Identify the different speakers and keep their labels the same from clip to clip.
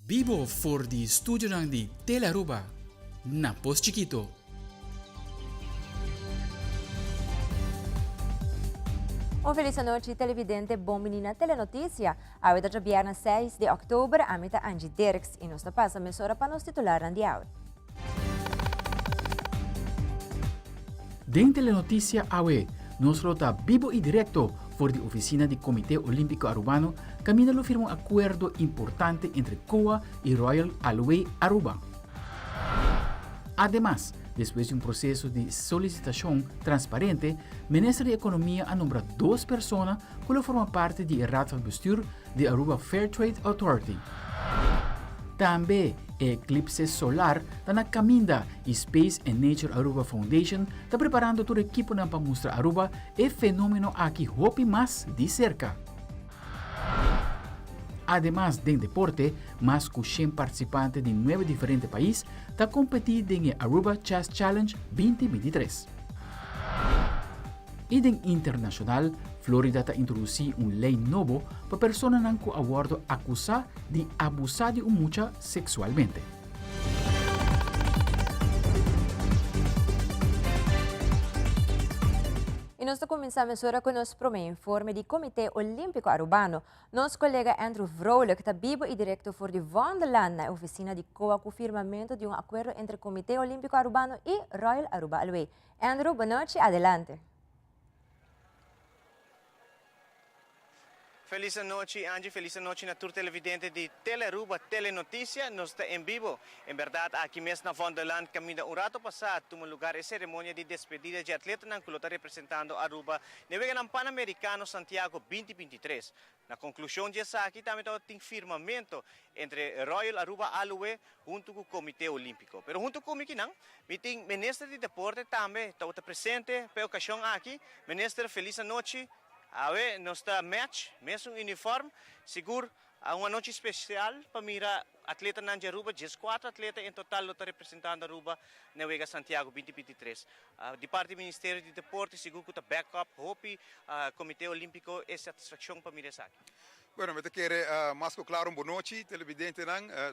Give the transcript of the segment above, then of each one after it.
Speaker 1: Bibo for di studio ng di Telaruba, Napos Chiquito.
Speaker 2: Un feliz noite, televidente, bom menina telenotícia. A hora de viernes 6 de outubro, a meta Angie Dirks e nos passa a emissora para nos titular de áudio.
Speaker 1: Den telenotícia awe, nos rota vivo e direto por di oficina di Comitê Olímpico Arubano, camina lo firma un acuerdo importante entre COA y Royal Aluey Aruba. Además, después de un proceso de solicitación transparente, el Ministro de Economía ha nombrado 2 personas que forman parte del Raad van Bestuur de Aruba Fair Trade Authority. También Eclipse Solar está caminda y Space and Nature Aruba Foundation está preparando todo el equipo para mostrar a Aruba el fenómeno aquí hopi más de cerca. Además del deporte, más de 100 participantes de 9 diferentes países están competiendo en el Aruba Chess Challenge 2023. Y en internacional, Florida está introduciendo una ley nueva para personas que han sido acusadas de abusar de una muchacha sexualmente.
Speaker 2: E nós começamos agora com o nosso primeiro informe do Comitê Olímpico Arubano. Nosso colega Andrew Vrolijk está vivo e direto for de Wonderland na oficina de COA com o firmamento de um acordo entre o Comitê Olímpico Arubano e Royal Aruba Aluey. Andrew, boa noite, adelante.
Speaker 3: Feliz noche, Angie. Feliz noche a todos televidentes de Teleruba Telenotícia. Nós estamos em vivo. Em verdade, aqui mesmo na Wonderland, caminho um rato passado, toma lugar a cerimônia de despedida de atleta que está representando Aruba no Pan-Americano Santiago 2023. Na conclusão dessa aqui, também tem firmamento entre Royal Aruba Aluey junto com o Comitê Olímpico. Pero junto com o não, tem Ministro de Deporte também está presente para a ocasião aqui. Ministro, feliz noite. Awe, nossa match, mesmo uniforme, seguro, uma noite especial para mirar atleta na Aruba, 14 atletas em total estão representando a Aruba na Vega Santiago 2023. De parte do Ministério de Deporte, seguro que está backup, hope, Comitê Olímpico é satisfação para mirar isso aqui.
Speaker 4: Bueno, me quero mais claro, boa noite, televidente,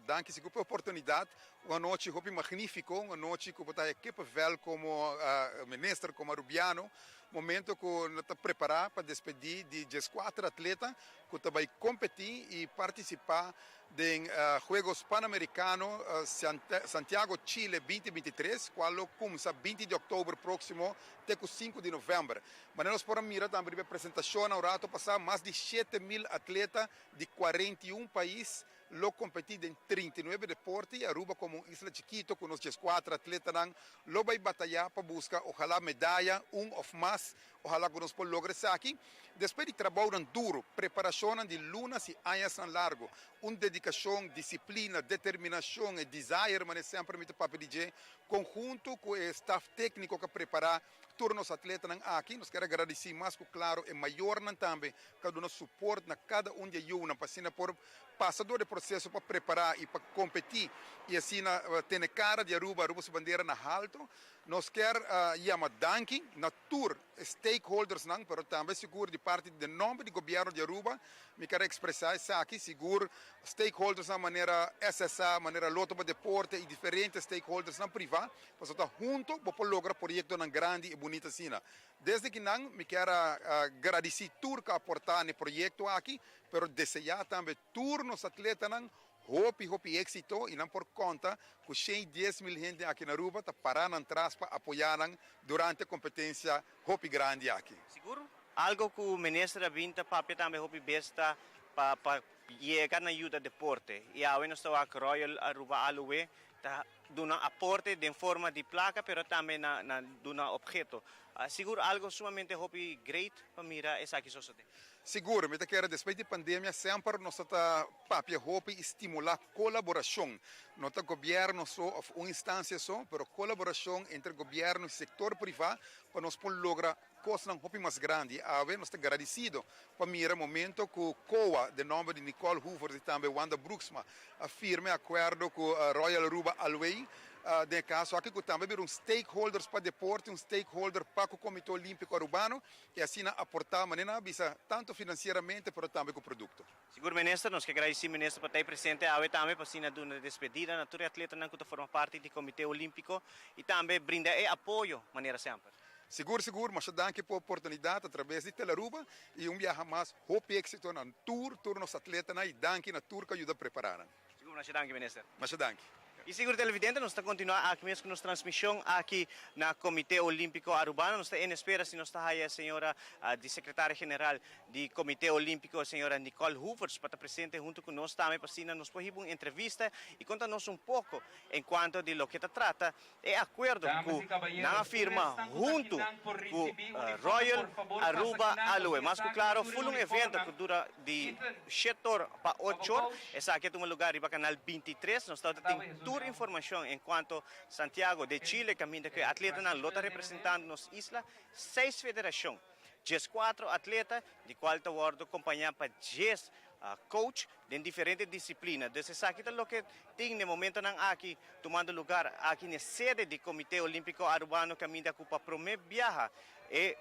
Speaker 4: danke por a oportunidade, uma noite hope magnífico, uma noite que a equipe vel como ministro, como arubiano, momento que nós estamos preparados para despedir de 14 atletas que vai competir e participar dos Juegos Pan-Americanos Santiago, Chile 2023, qual começa 20 de outubro próximo até 5 de novembro. Mas nós podemos mirar também a apresentação ao rato passar mais de 7.000 atletas de 41 países lo competido em 39 deportes, Aruba como isla chiquito com os 4 atletas lo vai batalhar para buscar ojalá medalha, ou mais, ojalá que nós podemos lograr isso aqui. Depois de trabalho duro, preparação de lunas e anos largo, dedicação, disciplina, determinação e desire, mas sempre me papel de conjunto com o staff técnico que prepara turnos atletas aqui, nós queremos agradecer mais que claro e maior também, cada um suporte na cada de nós, para por passador de processo para preparar e para competir e assim ter cara de Aruba sua bandeira na alto. Nós queremos chamar danke na tour stakeholders, mas também seguro de parte do nome do governo de Aruba, me quero expressar isso aqui, seguro stakeholders na maneira SSA, maneira loto para deporte e diferentes stakeholders na privada, para estar junto para lograr projeto na grande e bonita cena. Desde que não, me quero agradecer tudo que aportar no projeto aqui, pero desejar também turnos atletas hope éxito e não por conta que 110.000 gente aqui na Aruba está parando atrás para apoiar durante a competência hope grande aqui.
Speaker 3: Seguro? Algo que o ministro Vinta Papi também hope besta para chegar na ajuda do deporte. E a nós estamos com Royal Aruba Aluey, está dando aporte de forma de placa, pero também dando objeto. Seguro algo sumamente hope great para mirar essa aqui sociedade.
Speaker 4: Seguro, me quero depois da pandemia sempre nós está papia hope estimular colaboração. Não está governo só, uma instância só, pero colaboração entre governo e setor privado para nós poder lograr coisas hope mais grande. A ver, nós estamos agradecidos para mirar momento que o COA, de nome de Nicole Hoover e também Wanda Brooksma, firme acordo com Royal Aruba Aluey de caso aqui que também bir stakeholders para deporte, stakeholder para o Comitê Olímpico Urbano, e assim aportar maneira bisa tanto financeiramente, pero também com o produto.
Speaker 3: Seguro, ministro, nós que agradecemos, ministro, por estar presente a também para assim uma despedida na tour atleta não que forma parte do Comitê Olímpico e também brinda apoio maneira sempre.
Speaker 4: Seguro, mas danke por oportunidade através de Teleruba e viaje mais, hope êxito na tour nos atletas e danke na tour que ajuda a preparar.
Speaker 3: Seguro, mas danke, ministro.
Speaker 4: Mas danke.
Speaker 3: E seguro televidente, nós estamos continuando aqui mesmo com nossa transmissão aqui na Comitê Olímpico Arubano. Nós estamos em espera se nós está aí a senhora de secretária-geral do Comitê Olímpico, a senhora Nicole Hoovers, para estar presente junto conosco também, para assim nos fazer uma entrevista e contar-nos pouco enquanto de lo que se trata é acordo com na firma junto com Royal Aruba Alue. Mas claro, foi evento que dura de 7 horas para 8 horas. Essa aqui é um lugar para canal 23. Nós estamos informação enquanto Santiago de Chile caminha que atleta na lota representando nos isla 6 federações, 4 atletas de qual está guardo acompanhado para 10 coach de diferentes disciplinas. Desde aqui é o que tem no momento não aqui tomando lugar aqui na sede do Comitê Olímpico Urbano caminha para primeiro viaja e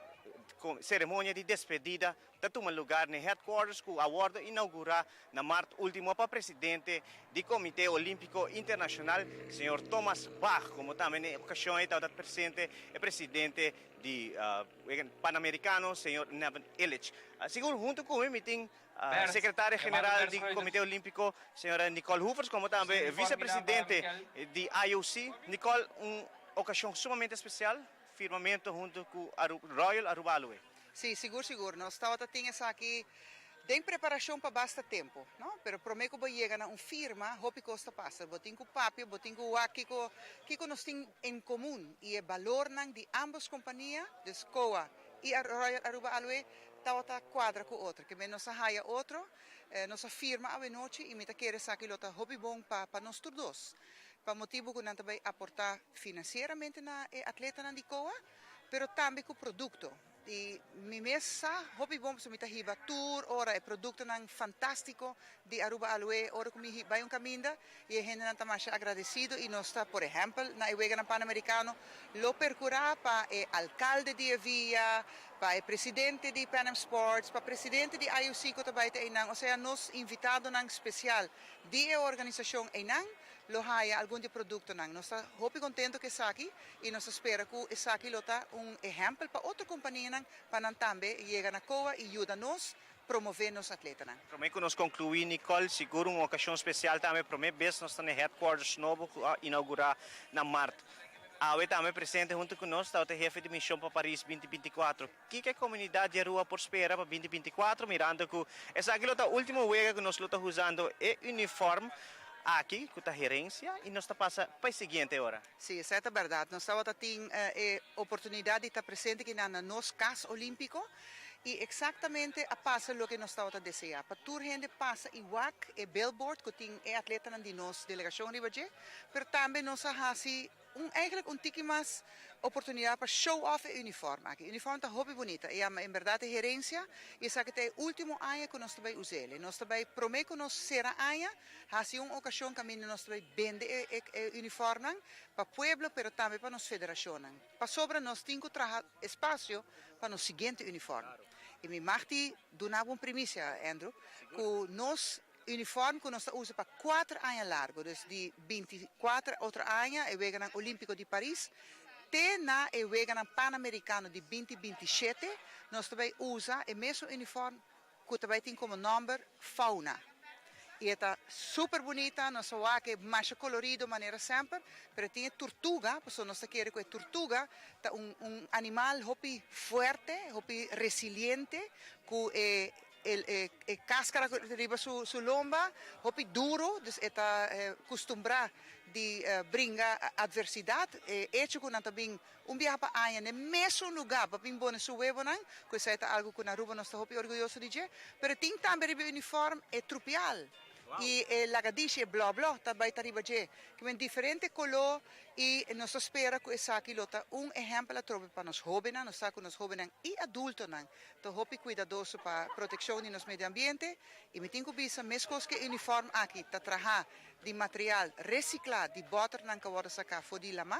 Speaker 3: cerimônia de despedida está tomando lugar no headquarters com a award inaugurar na março último para presidente do Comitê Olímpico Internacional, senhor Thomas Bach, como também na ocasião está presente o presidente do Pan-Americano, senhor Neven Illich. Seguro junto com ele tem secretária-geral do Comitê Olímpico, senhora Nicole Hoovers, como também vice-presidente do IOC. Nicole, uma ocasião sumamente especial, firmamento junto com Royal Aruba Alue.
Speaker 5: Sim, seguro. Nós estamos aqui em preparação para bastante tempo, não? Pero prometo que chega na firma, hope costa passa, botin com papi, botin com que nós temos em comum e o valor de ambas companhias, de SCOA e a Royal Aruba Alue, está quadra com outra, que nós haya outro, nossa firma a noite e me quer aqui lota hobby bom para nós todos. Para motivo que nós também aportar financeiramente na atleta na Dicoa, pero também com o produto. E mi mesa hobby bom se mita hiba tour ora e produto nang fantástico de Aruba Alue ora kumi hiba yung caminda e gente nan tamasha agradecido e nós está por exemplo na iwega ng Pan-Americano lo percura pa e alcalde de via pa e presidente de Pan Am Sports pa presidente de IOC ko tabay ta inang o sea nos invitado nang special de organización inang lo haya algún de producto nang nós hopi contento que saki e nós espera que saki lota um exemplo para outra companhia nang panan tambe chega na coa e ajuda nos promover nos atletas nang.
Speaker 3: Prometo que nós concluir Nicole seguro uma ocasião especial também prometo vez nós estamos no headquarters novo inaugurar na março. Awe também presente junto conosco está o jefe de missão para Paris 2024. Que a comunidade de rua prospera para 2024 mirando que essa aqui é a última vez que nós estamos usando é uniforme aqui com a gerência e nós está passa para a seguinte hora.
Speaker 5: Sim, essa é a verdade. Nós estamos tendo a oportunidade de estar presente aqui na nosso caso olímpico e exatamente a passa o que nós estamos a desejar. Para toda gente passa igual e billboard que tem atleta na nossa delegação de Ibagué, mas também nós hasi eigenlijk um tique mais oportunidade para show off o uniforme aqui. O uniforme está hobby bonita e em verdade a gerência e sabe que é o último ano que nós também usamos. Nós também prometemos que nós será ano, hasi uma ocasião que nós também vende o uniforme para o povo, mas também para nossa federação. Para sobra nós temos que trazer espaço para o seguinte uniforme. E me marti donar uma primícia, Andrew, que nós uniforme que nós usamos para 4 anos largo, dus de 24 outros anos, e vega no Olímpico de Paris, até na e vega no Pan-Americano de 2027, nós também usamos o mesmo uniforme que também tem como nome Fauna. E está super bonita, nós sabemos que é mais colorido, maneira sempre, mas tem tortuga, porque nós queremos que a tortuga é animal hopi forte, hopi resiliente, que cáscara arriba su lomba, hopi duro, dus está acostumbrado de brincar adversidade, hecho que nós também viaje para aia no mesmo lugar, para bem bom su huevo nan, que isso é algo que na Aruba nós está hopi orgulhoso de dizer, mas tem também o uniforme trupial. E la radice è blu blu, também está riba je. Que é diferente color e nós espera que essa aqui lota exemplo trobe para nós jovens, nós saco nós jovens e adultos não. Então hopi cuidadoso para proteção do nosso meio ambiente e me tenho bisa mescos que uniforme aqui tá trabalhar de material reciclado, de botar não que agora sacar fodi lama.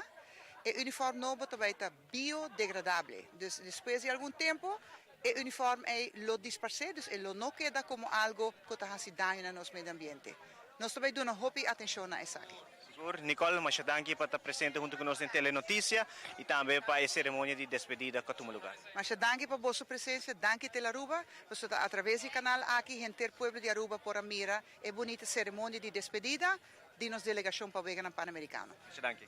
Speaker 5: E uniforme novo também está biodegradável. Dus depois de algum tempo o uniforme é lo dispersado, dus lo não queda como algo que hace daño no nosso meio ambiente. Nós também damos hopi atenção a isso aqui.
Speaker 3: Seguro, Nicole, mas danke por estar presente junto conosco em Telenotícia e também para a cerimônia de despedida que toma lugar.
Speaker 5: Mas danke por vossa presença, danke Tel Aruba, você está através do canal aqui, gente do povo de Aruba por a mira, é bonita cerimônia de despedida de nossa delegação para o Vegan Pan-Americano.
Speaker 3: Danke.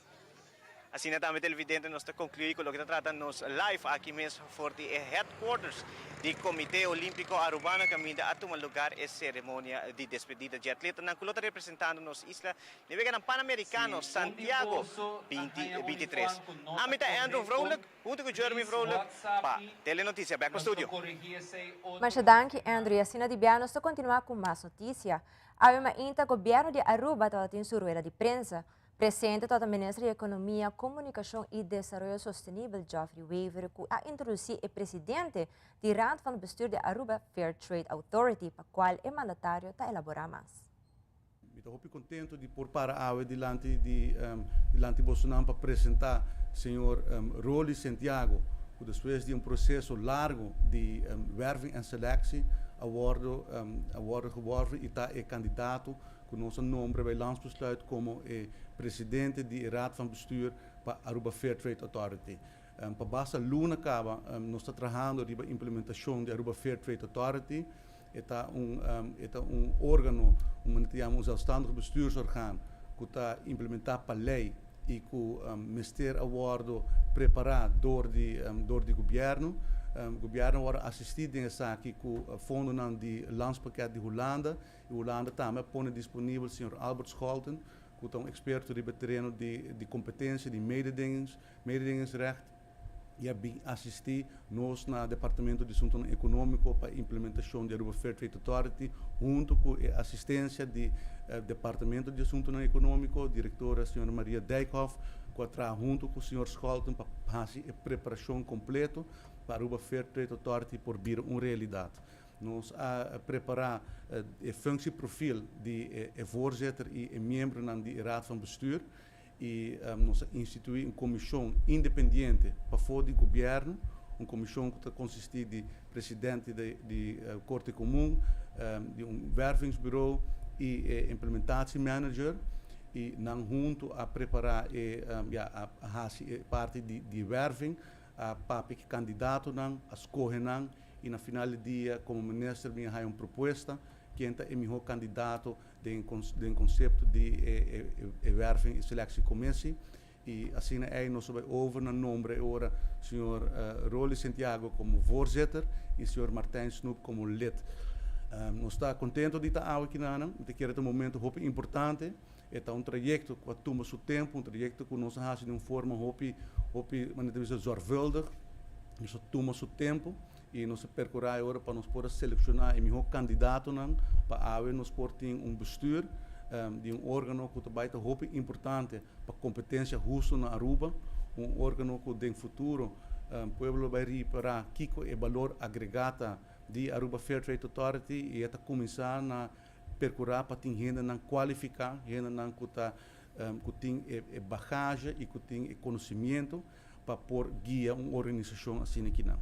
Speaker 3: Assim, também televidente, nós concluímos com o que tratamos live aqui mesmo for the headquarters do Comitê Olímpico Arubano que ainda a tomar lugar a cerimônia de despedida de atleta na qual está representando nos isla de Vegan Pan-Americano Santiago 2023. A mim é Andrew Vrolijk, junto com Jeremy Vrolijk, para Telenotícia, back no estúdio.
Speaker 2: Mas danke, Andrew. E assim, de Biano, estou continuando com mais notícias. A ainda o governo de Aruba tem sua rueda de prensa. Presente toda a Ministra de Economia, Comunicação e Desenvolvimento Sustentável, Geoffrey Weaver, que a introduzir o presidente do Raad van Bestuur de Aruba Fair Trade Authority, para o qual o mandatário está elaborar mais.
Speaker 6: Estou muito contente de pôr para a diante de Bolsonaro para apresentar o senhor Rolly Santiago, que depois de processo largo de werving en selectie, worden geworven e está candidato com nosso nome bij landsbesluit como presidente do Raad van Bestuur para Aruba Fair Trade Authority. Para base Luna Caba, nós estamos trabalhando na implementação da Aruba Fair Trade Authority. Está órgão, zelfstandig bestuursorgaan, que está implementado para lei e que o Ministério awardo preparado door de governo. O governo wordt assistido nessa aqui com o fundo de landspakket de Holanda. E Holanda também põe disponível o Sr. Albert Scholten, que é expert no terreno de competência, de mededingingsrecht. E assistir nós no Departamento de Assunto Econômico para a implementação da Aruba Fair Trade Authority, junto com a assistência do Departamento de Assunto Econômico, a diretora a Sra. Maria Dijkhoff, que trabalha junto com o Sr. Scholten para fazer a preparação completa para a Aruba Fair Trade Authority por vir uma realidade. Nós a preparar o functieprofiel de voorzitter e membro do Raad van Bestuur e nós instituir uma comissão independente para fora do governo, uma comissão que consiste de presidente da Corte Comum, de wervingsbureau e implementatie manager e não junto a preparar a parte de werving para que candidato não escolhe não e no final do dia como ministro me há uma proposta que é o melhor candidato de conceito de werving e seleção commissie e assim nós vamos over no nome agora Sr. Rolly Santiago como voorzitter e Sr. Martijn Snoep como lid. Nós estamos contentes de estar aqui porque é um momento muito importante. É um trajeto que toma seu tempo, um trajeto que nós fazemos de uma forma zorgvuldig. Nós toma seu tempo e nós percorremos agora para nós poder selecionar o melhor candidato para nós ter bestuur de órgão que também é muito importante para a competência justa na Aruba, órgão que no futuro o povo vai reparar que é o valor agregado de Aruba Fair Trade Authority e está começar a percorrer para ter gente não qualificada, gente não que tem bagagem e que tem conhecimento para por guiar uma organização assim aqui não.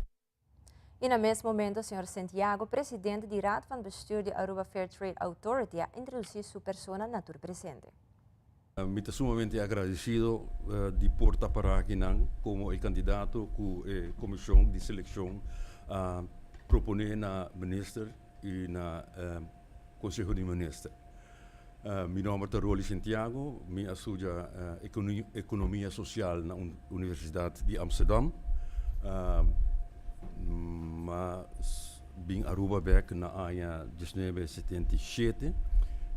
Speaker 2: E no mesmo momento, o Sr. Santiago, presidente do Raad van Bestuur de Aruba Fair Trade Authority, a introducir sua persona na tour presente.
Speaker 7: Me estou sumamente agradecido de porta para aqui como o candidato com a comissão de seleção proponer na ministro e na Conselho de Ministros. Meu nome é Rolly Santiago, me estudo Economia Social na Universidade de Amsterdam. Mas vim a Aruba back na área de 1977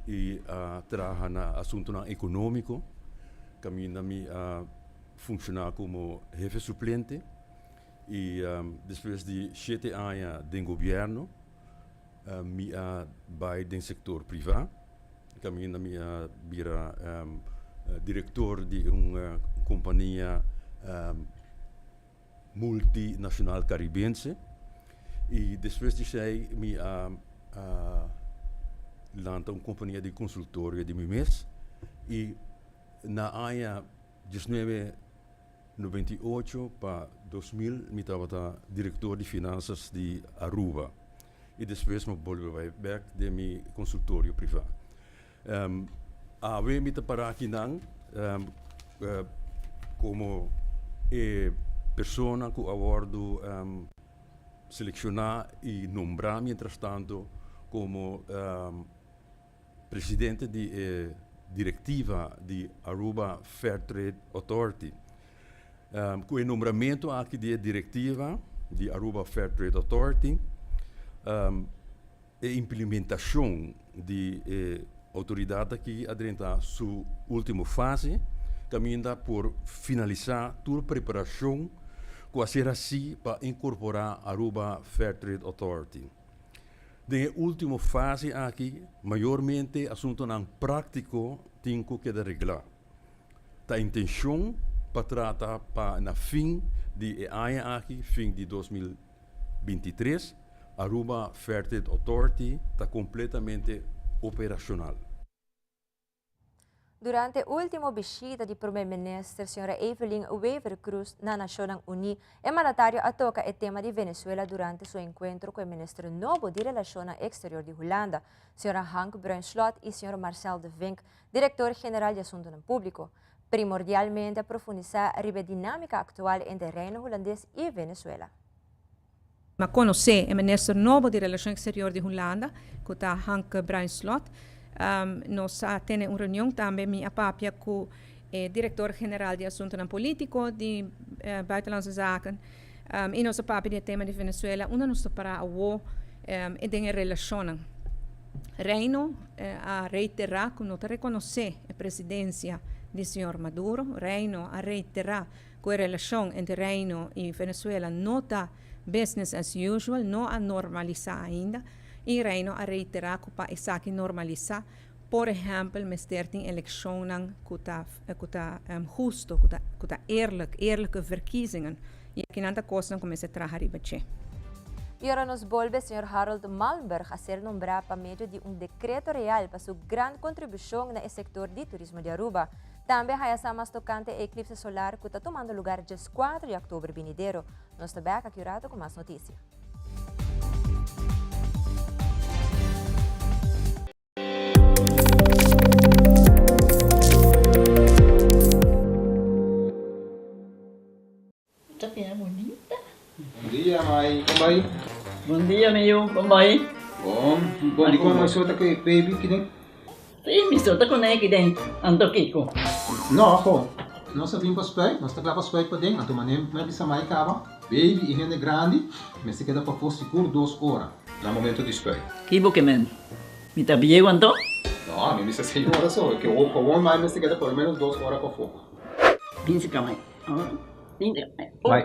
Speaker 7: e trabalho no assunto econômico. Caminho funcionar como jefe suplente e depois de 7 anos de governo, me vai do setor privado kami na bira diretor de uma companhia multinacional caribense. E depois disso aí, lança uma companhia de consultoria de mês. E na área 1998 para 2000, eu estava diretor de finanças de Aruba. E depois eu voltei back de meu consultório privado. A ver, eu para aqui como pessoa que abordo selecionar e nombrar, mientras tanto, como presidente de diretiva de Aruba Fair Trade Authority. Com o nombramento aqui de diretiva de Aruba Fair Trade Authority, a implementação de autoridade aqui adrenta sua última fase, caminha por finalizar toda a preparação com a ser assim para incorporar Aruba Fair Trade Authority. Na última fase aqui, maiormente assunto não prático tem que arreglar. A intenção para tratar para na fim de ano aqui, fim de 2023, Aruba Fair Trade Authority está completamente operacional.
Speaker 2: Durante a última visita do primeiro-ministro, Sra. Evelyn Wever Cruz, na Nações Unidas, o mandatário toca o tema de Venezuela durante seu encontro com o ministro novo de Relações Exteriores de Holanda, Sr. Hank Bruinslot e Sr. Marcel de Vink, diretor-geral de Assuntos Públicos, primordialmente profundizar a dinâmica atual entre o Reino Holandês e Venezuela.
Speaker 8: Ma conosce o ministro novo de Relações Exteriores de Holanda, que é Hank Bruinslot. Nós temos uma reunião também com o diretor-geral de Assuntos Políticos de Buitenlandse Zaken. E nós papia de tema de Venezuela, onde nós para o e de relações. Reino a reiterar que não reconhece a presidência do Sr. Maduro. Reino a reiterar que a relação entre Reino e Venezuela não está business as usual, não a normalizar ainda. E Reino a reiterar que para essa normalizar, por exemplo, mestre tem eleições que está justo, que está eerlijke verkiezingen. E aqui nada coisa começa a trabalhar e bater.
Speaker 2: E agora nos volve o Sr. Harold Malmberg a ser nombrado para meio de decreto real para sua grande contribuição no setor de turismo de Aruba. Também há essa mais tocante eclipse solar que está tomando lugar dia 4 de outubro vindouro. Nós estamos aqui com mais notícias.
Speaker 9: Bonita.
Speaker 10: Bom dia, mãe. Como vai?
Speaker 9: Bom dia, meu. Como vai?
Speaker 10: Bom. Bom, di ko may suot ako baby kini.
Speaker 9: Sim, me solta com ele aqui dentro. Ando Kiko.
Speaker 10: No, ako. Nós vim para spray, nós tá para spray para dentro. Então, manem, me bisa mai kaba. Baby, e rende grande, mas se queda para fosse por 2 horas. No momento de spray.
Speaker 9: Kibo que men. Me tá bem quanto?
Speaker 10: No, me bisa 6 horas só. Que o bom mais me se queda por menos 2 horas para fogo.
Speaker 9: Pinse ka mai.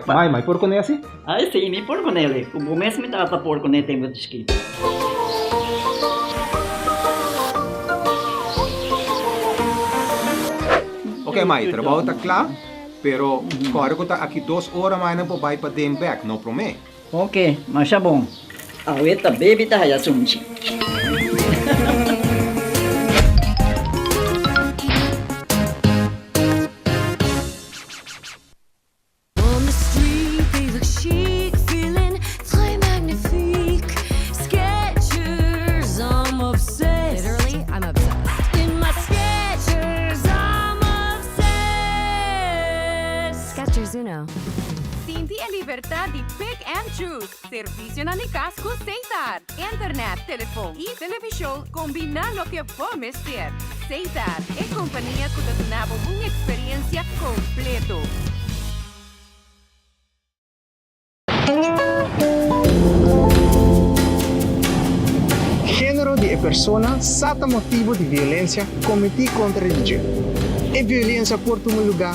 Speaker 10: Mai, por con esse?
Speaker 9: Ai, sim, me por com ele. O começo me tava por com ele tempo de esqui.
Speaker 10: Ok, mãe, trabalho está claro, pero agora que está aqui 2 horas mais não vai para dem back, não promete.
Speaker 9: Ok, mas é bom. A outra baby tá aí assunto.
Speaker 11: Sinti a liberdade de pick and choose. Serviço na Nicasco Cesar. Internet, telefone e televisão combinando o que vamos ter. Cesar é companhia que te dá uma experiência completa.
Speaker 12: Gênero de persona sata motivo de violência cometido contra a religião. E violência por um lugar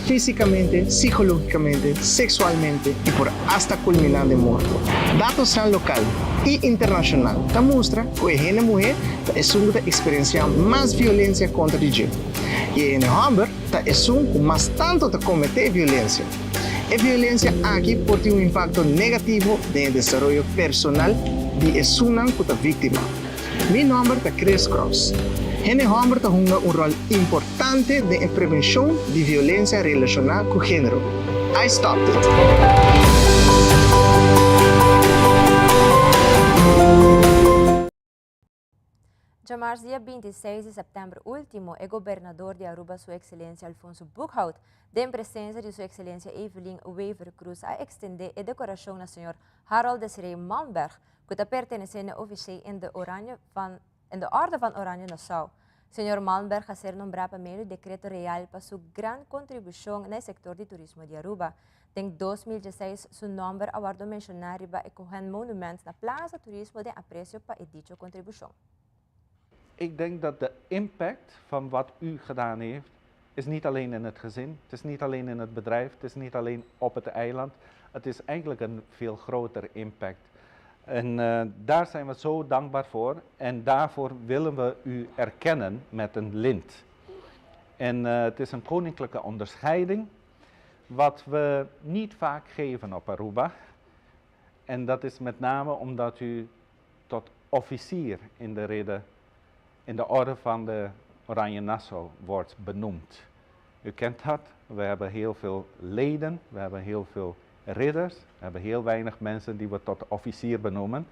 Speaker 12: físicamente, psicológicamente, sexualmente y por hasta culminar de muerto. Datos son local y internacional. Demuestra que la mujer es una experiencia más violencia contra el género. Y en el hombre es un más tanto de cometer violencia. La violencia aquí puede un impacto negativo en el desarrollo personal de una víctima. Mi nombre es Chris Cross. El hombre juega un rol importante en la prevención de violencia relacionada con género. I stopped it.
Speaker 2: Já dia 26 de setembro último, o governador de Aruba, Sua Excelência Alfonso Buchhout, em presença de Sua Excelência Evelyn Wever Cruz, a extender a decoração na Sr. Harold Desiree Malmberg, que está pertencendo ao officier in de Orde van Oranje Nassau. Sr. Malmberg a ser nombrado para meio decreto real para sua grande contribuição no setor de turismo de Aruba. Em 2016, seu nome aguardou mencionar riba e correndo monumentos na Plaza Turismo de aprecio para a dicha contribuição.
Speaker 13: Ik denk dat de impact van wat u gedaan heeft, is niet alleen in het gezin, het is niet alleen in het bedrijf, het is niet alleen op het eiland. Het is eigenlijk een veel groter impact. En daar zijn we zo dankbaar voor en daarvoor willen we u erkennen met een lint. En het is een koninklijke onderscheiding, wat we niet vaak geven op Aruba. En dat is met name omdat u tot officier in de orde van de Oranje Nassau wordt benoemd. U kent dat, we hebben heel veel leden, we hebben heel veel ridders, we hebben heel weinig mensen die we tot officier benoemen.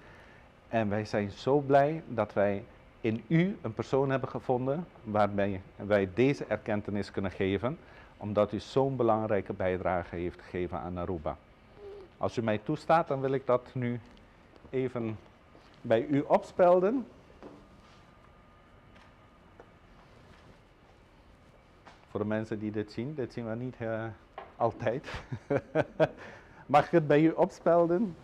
Speaker 13: En wij zijn zo blij dat wij in u een persoon hebben gevonden waarbij wij deze erkentenis kunnen geven, omdat u zo'n belangrijke bijdrage heeft gegeven aan Aruba. Als u mij toestaat, dan wil ik dat nu even bij u opspelden. Voor de mensen die dit zien we niet altijd. Mag ik het bij u opspelden?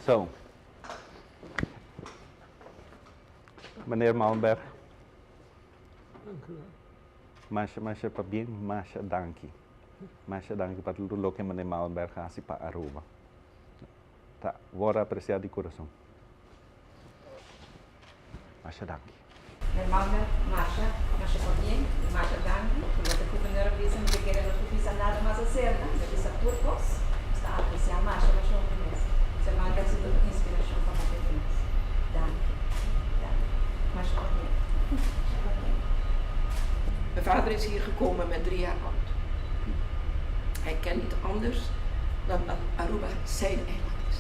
Speaker 13: Zo. Meneer Malmberg.
Speaker 14: Dank u wel.
Speaker 13: Masha pa bien, masha danki. Masha danki pa lo que meneer Malmberg hasi pa Aruba. Tá, vou apreciar de coração. Masha danki.
Speaker 8: Meneer Malmberg, Masha pa bien, masha danki. Como o governador disse, não quer não precisa nada mais a ser, né? Ele está turcos, está a apreciar Masha, mas não conhece. Você manda essa inspiração para a gente. Dank. Masha pa bien.
Speaker 15: Mijn vader is hier gekomen met 3 jaar oud. Hij kent niet anders dan dat Aruba zijn eiland is.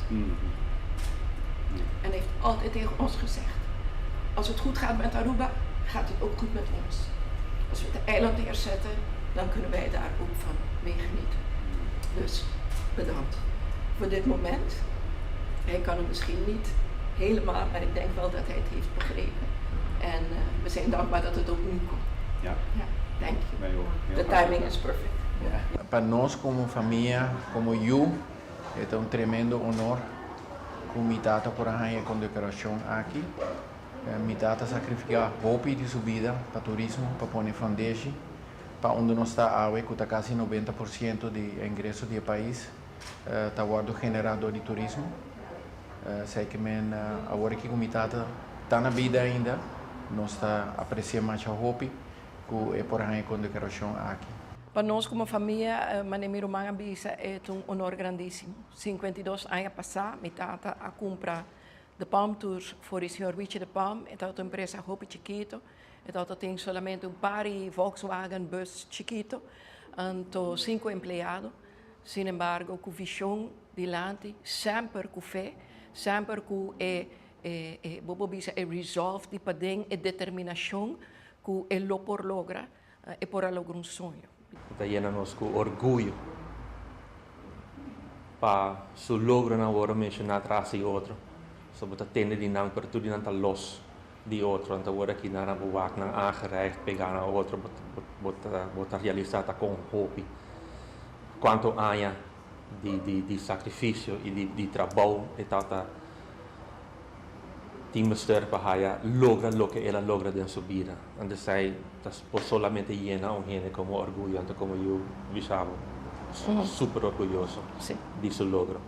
Speaker 15: En heeft altijd tegen ons gezegd, als het goed gaat met Aruba, gaat het ook goed met ons. Als we het eiland neerzetten, dan kunnen wij daar ook van meegenieten. Dus bedankt voor dit moment. Hij kan het misschien niet helemaal, maar ik denk wel dat hij het heeft begrepen. En we zijn dankbaar dat het ook nu komt.
Speaker 13: Ja.
Speaker 15: Thank you. The timing is perfect.
Speaker 16: Yeah. Para nós como família, como eu, é um tremendo honor que me tata por a condecoração aqui. Me tata sacrificar hopi de sua vida para turismo, para pôr fondeji, para onde nós está a que está quase 90% de ingresso do país, está guardo generador de turismo. Sei que agora que me tata está na vida ainda, nós está apreciando mais a hopi. É por aí com declaração aqui.
Speaker 15: Para nós como família, Manemiro Mangabisa é um honor grandíssimo. 52 anos passados, minha tata a comprar de Palm Tours voor o senhor Richie de Palm. É uma empresa Hopi Chiquito. É tem somente par de Volkswagen bus Chiquito. Então 5 empregados. Sin embargo, com visão dilante, sempre com fé, sempre com Bobobisa é resolve de padeng e determinação que ele por logra e por lograr um sonho.
Speaker 17: Está llena-nos com orgulho para su logro na hora mencionar atrás e outro. Sobre dat tende die naam per tudo não los de outro, então agora aqui na buak na aangereikt pegar na outro, bota realizar com hopi. Quanto aia de sacrifício e de trabalho e tata teamster para logra lo que ela logra em sua vida. Então sai solamente llena um gente como orgulho, então como eu visavo super orgulhoso de seu logro.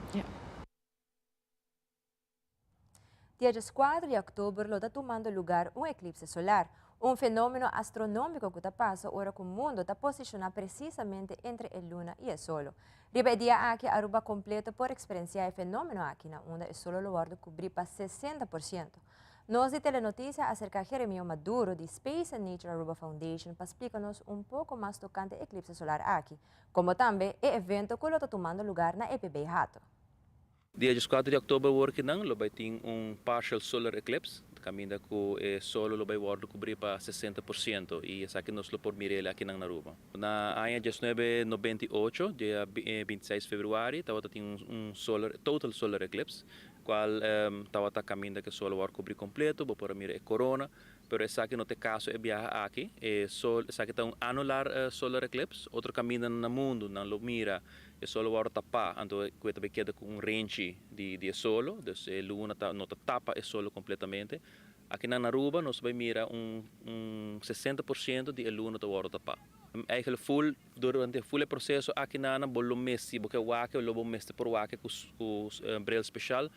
Speaker 2: Dia 4 de outubro está tomando lugar um eclipse solar, um fenômeno astronômico que passa ora que o mundo está posicionado precisamente entre a Luna e o Sol. Riba dia aqui Aruba completo por experienciar o fenômeno aqui na onde o Sol lo cobrir para 60%. Nós de Telenotícia acerca de Jeremio Maduro de Space and Nature Aruba Foundation para explicar-nos pouco mais tocante eclipse solar aqui, como também o evento que está tomando lugar na EPB Hato.
Speaker 18: Dia 4 de outubro work nang lo vai ter partial solar eclipse, caminda ko solo lo vai cobrir para 60% e essa que nos lo por mirela aqui nang Aruba. Na ano 1998, dia 26 de fevereiro, tava tem total solar eclipse, qual tava caminda que solo vai cobrir completo, vou por mirar corona, pero essa que no te caso é viaja aqui, essa que tá anular solar eclipse, outro caminda no mundo, não lo mira e solo vai tapar, então questa queda com range de solo, então a luna não tapa e solo completamente. Aqui na Aruba nós vai mirar 60% de luna to vai tapar. Eigenlijk durante o processo aqui na bolo messi, porque o aqui lobo messi por o aqui com bril especial.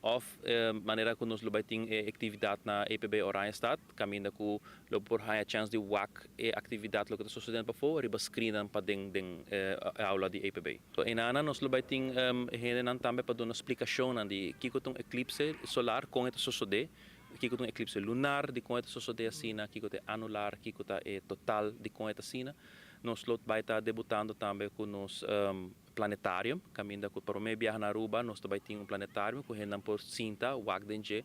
Speaker 18: Of maneira que nós vai ter atividade na EPB Oranjestad, caminda que lo por a chance de wak atividade lo que está sucedendo para fora, riba screenan para den aula de EPB. So inana nós vai ter gente também para dar uma explicação de que é um eclipse solar com esse suceder, que é um eclipse lunar de com esse suceder assim, que é anular, que é total de com esse assim. Nós vai estar debutando também com nos planetário, caminda para o meio viajar na Aruba, nós também temos planetário que rendam por cinta, wagdenje,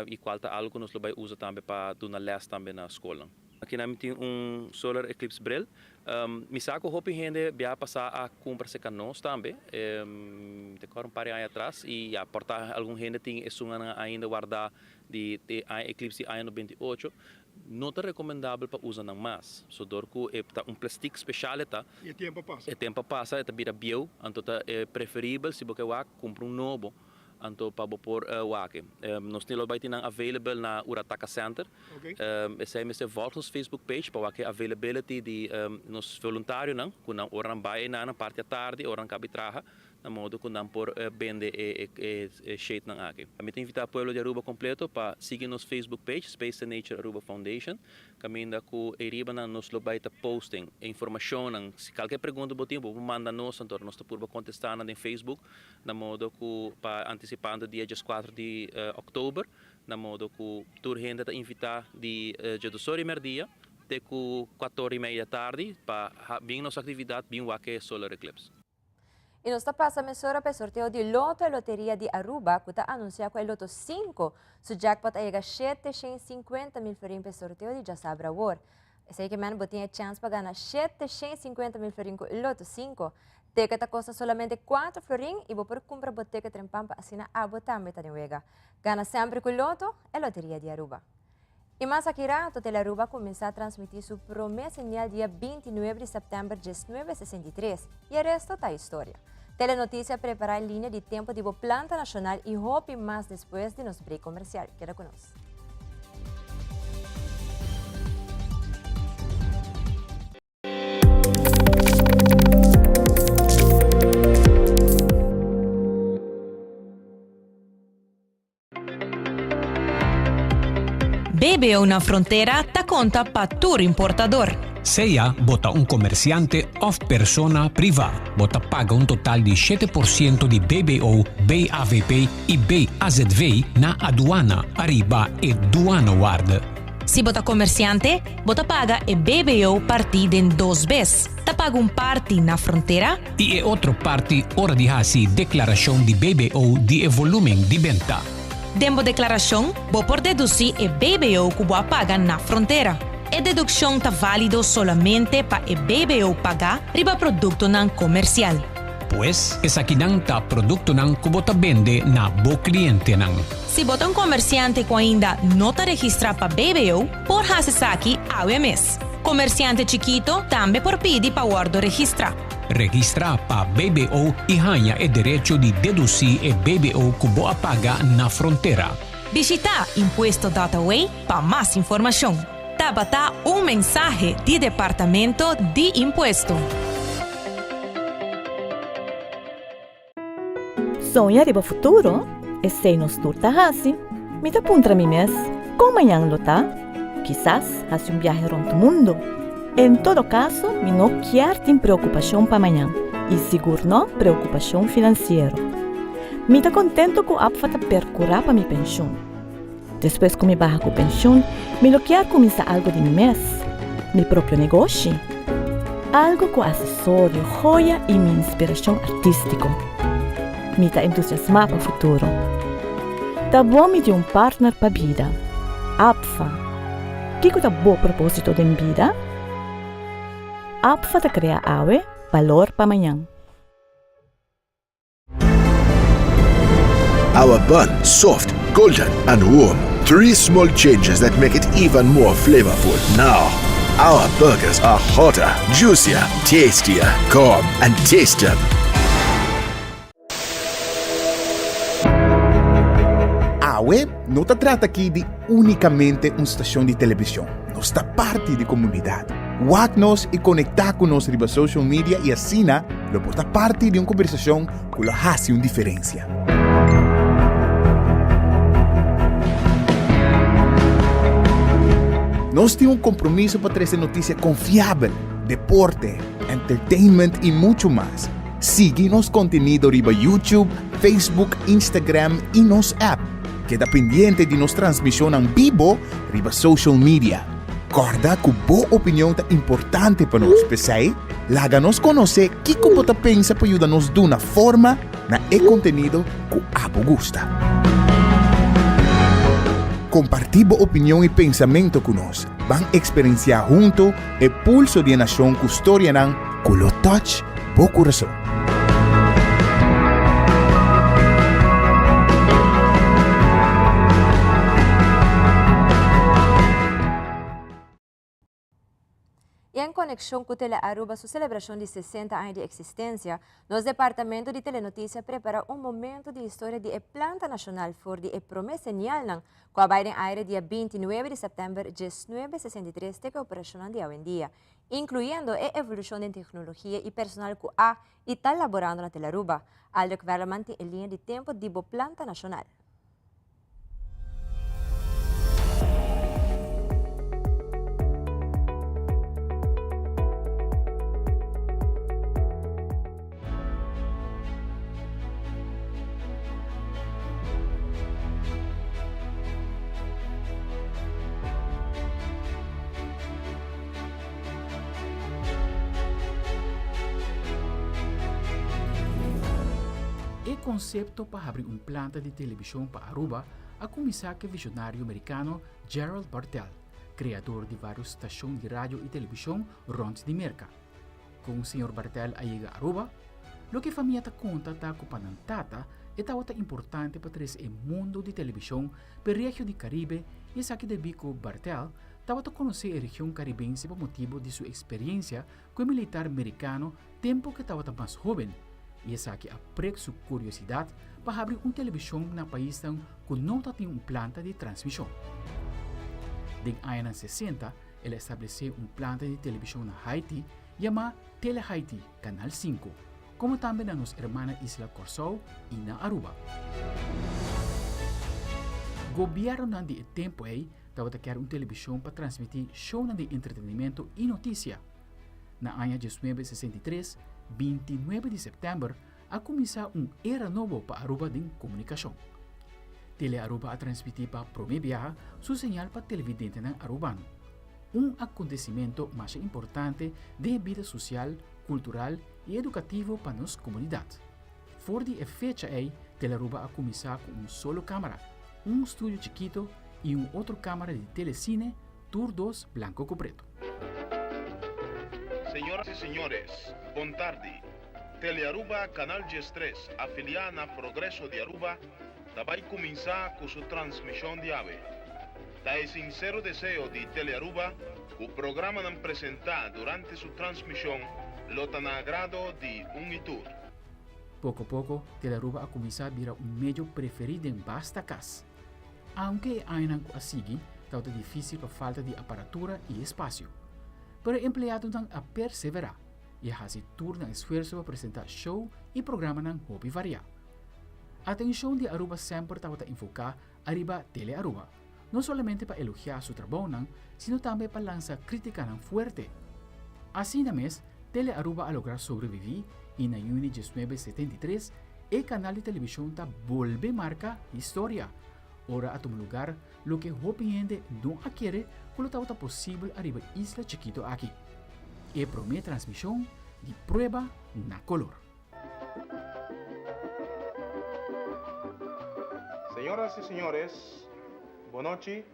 Speaker 18: e qual tá algo que nós vai usar também para dar les também na escola. Aqui nós temos solar eclipse bril. Me saco hopi gente vai passar a comprar-se com nós também. Decora par de anos atrás e a portar algum gente tem isso ainda guardar de eclipse ano 98. Não é recomendável para usar mais. So dorco é plástico especial tá.
Speaker 19: E o tempo passa.
Speaker 18: O tempo passa, é vira bio, então é preferível se você vai comprar novo, então para por wake. Nós temos vai ter available na Urataka Center. Esse é meu volta Facebook page para que availability de nos voluntários não, quando oran vai na parte da tarde, oran cabitraha. Na modo que não por vende shade não aqui. A mim tem invitar o povo de Aruba completo para seguir nos Facebook page Space and Nature Aruba Foundation. Caminda com Aruba na nos lobaita posting informação, se qualquer pergunta botinho, vou mandar nós então nós por contestar na Facebook, na modo que para antecipando dia 4 de outubro, na modo que toda gente está invitar de dia 12 merdia até 4:30 da tarde para bem nossa atividade bem o que solar eclipse.
Speaker 2: E nós passamos para o sorteio de loto e loteria de Aruba, que está anunciado com o loto 5. O jackpot é 750.000 florin para o sorteio de Jasabra War. Esse que man botinha chance para ganhar 750.000 florin com o loto 5. Teca custa solamente 4 florin e vou por comprar boteca trempam para assinar a botar meta de wega. Gana sempre com o loto e loteria de Aruba. E mais aqui, a Tele Aruba começa a transmitir sua promessa no dia 29 de setembro de 1963 e o resto da história. Telenotícia prepara a linha de tempo de planta nacional e hope mais depois de nosso break comercial. Queda conosco.
Speaker 20: BBO na fronteira ta conta para tour importador.
Speaker 21: Seja bota comerciante of persona privada. Bota paga total de 7% de BBO, BAVP e BAZV na aduana, arriba e duana ward.
Speaker 20: Se bota comerciante, bota paga e BBO partida em 2 vezes. Ta paga parte na fronteira
Speaker 21: e outra parte ora de hasi declaração de BBO de volume de venta.
Speaker 20: Dembo declaração, bo por deduzir e BBO que boa paga na fronteira. E dedução tá válido solamente para e BBO pagar riba produto nan comercial.
Speaker 21: Pues, essa aqui não tá produto nan que bota vende na bo cliente nan.
Speaker 20: Se bota comerciante que ainda não tá registrado para BBO, por hasi aqui ao mês. Comerciante chiquito também por pedir para guardo registrar.
Speaker 21: Registra para BBO e ganha o direito de deduzir e BBO que boa paga na fronteira.
Speaker 20: Visita Impuesto.way para mais informação. Tabata mensagem do Departamento de Impuesto.
Speaker 19: Sonha riba futuro? E sei nos turta hasi? Me ta puntra mi mes? Como amanhã lota? Quizás hace viaje ronto mundo. En todo caso, mi no quiero ter preocupação para amanhã. E seguro não preocupação financeira. Me ta contento com a apfata percurar para mi pensão. Depois que me barra com pensão, me lo quero começar algo de mi mês. Mi próprio negócio. Algo com acessório, joia e minha inspiração artística. Me ta entusiasmar para o futuro. Tá bom me de partner para a vida. Apfa. Que é o bom propósito da vida? Apfa ta criar valor para amanhã.
Speaker 22: Our bun, soft, golden and warm. 3 small changes that make it even more flavorful. Now, our burgers are hotter, juicier, tastier, calm and tastier.
Speaker 23: Awe não se trata aqui de unicamente uma estação de televisão. Nós está parte da comunidade. Wak-nos e conectar com nós riba social media e assim, lo porta parte de uma conversação que lo hace uma diferença. Nós temos um compromisso para trazer notícia confiável, deporte, entertainment e muito mais. Siga nosso conteúdo riba YouTube, Facebook, Instagram e nosso app. Queda pendiente de nossa transmissão em vivo riba social media. Corda que boa opinião é importante para nós, pessoal. Laga-nos conhecer que como você pensa para ajudar-nos de uma forma na conteúdo que abo gusta. Compartir boa opinião e pensamento com nós. Vão experienciar junto o pulso de nação que história não, com o touch, bo coração.
Speaker 2: E em conexão com o Tele Aruba, sua celebração de 60 anos de existência, nosso departamento de telenotícia prepara um momento de história de planta nacional for de promessa nial com a bairro aire dia 29 de setembro de 1963 de operacional de hoje em dia, incluindo a evolução de tecnologia e personal que há e está laborando na Tele Aruba, algo que vai manter a linha de tempo de planta nacional.
Speaker 1: O conceito para abrir planta de televisão para Aruba a começar com o visionário americano Gerald Bartel, criador de várias estações de rádio e televisão rond de Merca. Com o Sr. Bartel a chegar a Aruba, o que a família está conta está ocupando tata é outra importante para trazer o mundo de televisão para a região do Caribe e sabe de bico Bartel estava a conhecer a região caribense por motivo de sua experiência com o militar americano tempo que estava mais jovem. E essa que aprecia sua curiosidade para abrir uma televisão no país que não tem uma planta de transmissão. Em anos 60, ele estabeleceu uma planta de televisão na Haiti, chamada Tele Haiti, Canal 5, como também na nossa irmã Isla Corsou e na Aruba. O governo de tempo aí estava a criar uma televisão para transmitir shows de entretenimento e notícia. Na ano de 1963, 29 de setembro, a começar era nova para Aruba de comunicação. Tele Aruba a transmitir para Promebia sua señal para televidente na arubano. Acontecimento mais importante de vida social, cultural e educativo para nossa comunidade. For de fecha aí, Tele Aruba a começar com solo câmera, estúdio chiquito e outra câmera de telecine, Tour 2 blanco com preto.
Speaker 24: Senhoras e senhores, boa tarde. Tele Aruba, Canal G3, afiliada na Progresso de Aruba, vai começar com sua transmissão de ave. Da el sincero deseo de Telearuba, el programa nos presenta durante su transmisión lo tan agrado de un tour.
Speaker 1: Poco a poco, Telearuba ha começado a virar um meio preferido em basta casa. Aunque ainda assim, está difícil por falta de aparatura e espaço. Pero empleado não a perseverar e a se turna esforço para apresentar show e programa não hobby variar. A atenção de Aruba sempre está enfocada arriba Telearuba, não somente para elogiar seu trabalho, sino também para lançar crítica fuerte. Assim mesmo, Telearuba a lograr sobreviver e na Juni 1973, o canal de televisão está volve marca história. Ora a tomar lugar lo que hopi gente não quer que está possível arriba Isla Chiquito aqui. E promete transmissão de prueba na color.
Speaker 24: Señoras y señores, buenas noches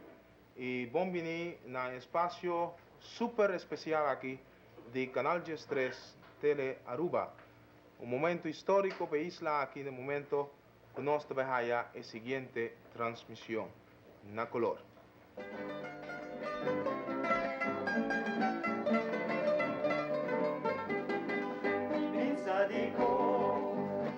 Speaker 24: y bienvenidos a un espacio súper especial aquí de Canal 3 Tele Aruba. Un momento histórico para Isla aquí en el momento que nos trabaja la siguiente transmisión, na color.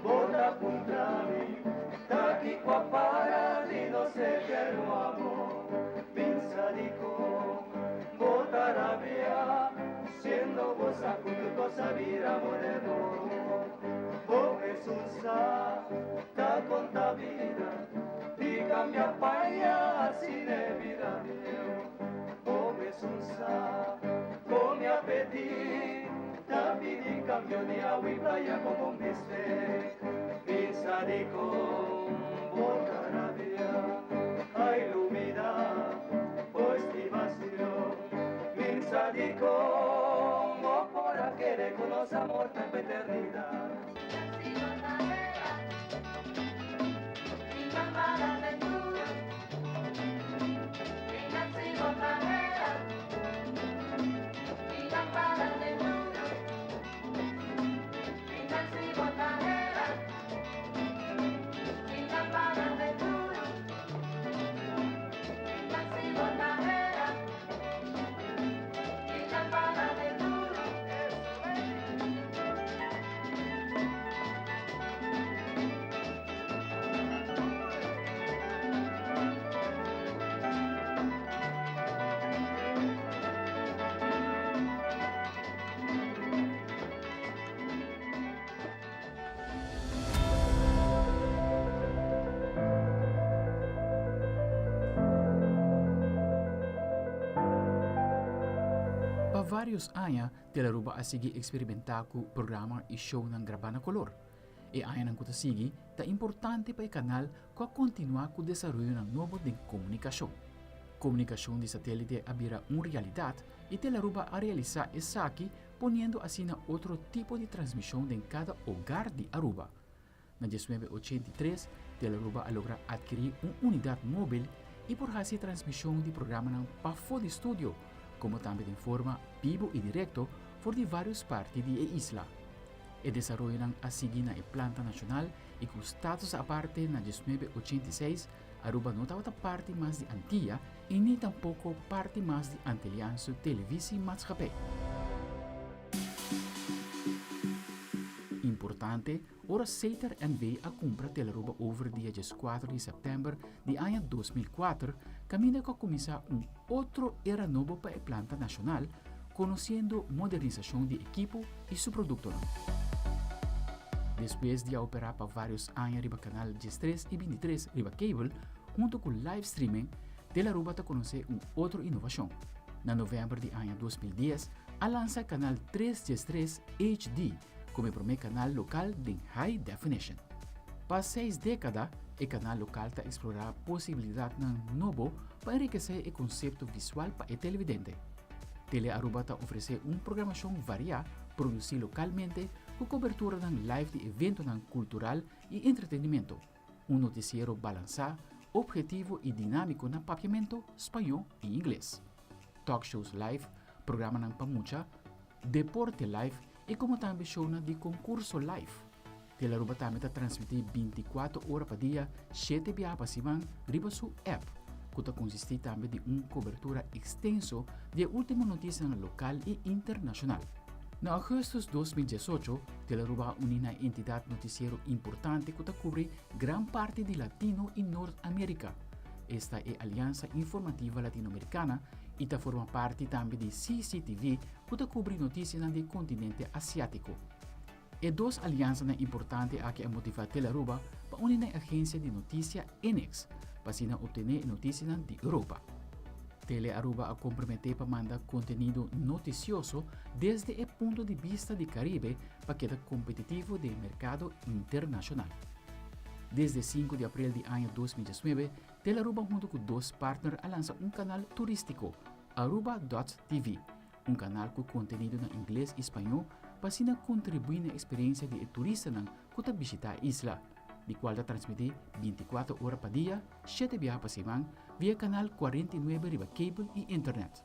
Speaker 3: Bota puntrami, taki kwa para di no se quiero amor. Pinzadico, bota rabia, siendo cosa con cosa vira moreno. Oh Jesús, ta conta vida, di cambia paña así de vida mio. Oh Jesús, come apetito. Di cambio di agua y playa como un bistec, pinza di con boca rabia, a iluminar estimación, pinza di con por aquel que nos amor en eternidad.
Speaker 1: Vários anos, Telearuba a seguir experimentar com o programa e show na Grabana Color. E ainda que seguir, é importante para o canal que continuar com o desenvolvimento novo de comunicação. Comunicação de satélite abrirá uma realidade e Telearuba a realizar isso aqui, ponendo assim outro tipo de transmissão em cada hogar de Aruba. Na 1983, Telearuba a lograr adquirir uma unidade móvel e por fazer transmissão de programa para fora do estúdio, como também de forma vivo e direto por de várias partes da isla. E desenvolveram a seguir na planta nacional e com status aparte na 1986, Aruba não estava parte mais de Antilla e nem tampouco parte mais de Antilliaanse Televisiemaatschappij. Importante, ora Seiter NV a compra Telearuba over dia 4 de setembro de ano 2004, caminha a começar outro era novo para a planta nacional, conhecendo modernização de equipo e seu produto. Depois de operar para vários anos riba canal 13 e 23 riba cable, junto com live streaming, Telearuba está conhecer outra inovação. Na novembro de ano 2010, a lança canal 313 HD, como o primeiro canal local de High Definition. Para 6 décadas, o canal local está explorando possibilidades novas para enriquecer o conceito visual para o televidente. Telearuba está oferecendo uma programação variada, produzida localmente, com cobertura de live de eventos cultural e entretenimento, noticiero balançado, objetivo e dinâmico no papiamento espanhol e inglês, talk shows live, programa de pamucha, deporte live e como também show de concurso live. Telearuba também está transmitindo 24 horas por dia, 7 dias por semana, riba sua app, que consiste também de cobertura extenso de última notícia local e internacional. Na agosto de 2018, Telearuba una entidade noticiero importante que cobre gran parte de Latino e Norteamérica. Esta é a Aliança Informativa Latino-Americana e forma parte também de CCTV, que cobre notícias do continente asiático. E duas alianças importantes que motivar Telearuba para uma agência de notícia Enex, para obter notícias de Europa. Telearuba a comprometer para mandar conteúdo noticioso desde o ponto de vista de Caribe para quedar competitivo do mercado internacional. Desde 5 de abril de ano 2019, Telearuba junto com dois partners lança canal turístico, Aruba.tv, canal com conteúdo em inglês e espanhol para contribuir na experiência de turista que visitar a isla, de qual transmite 24 horas por dia, 7 dias por semana, via canal 49 riba cable e internet.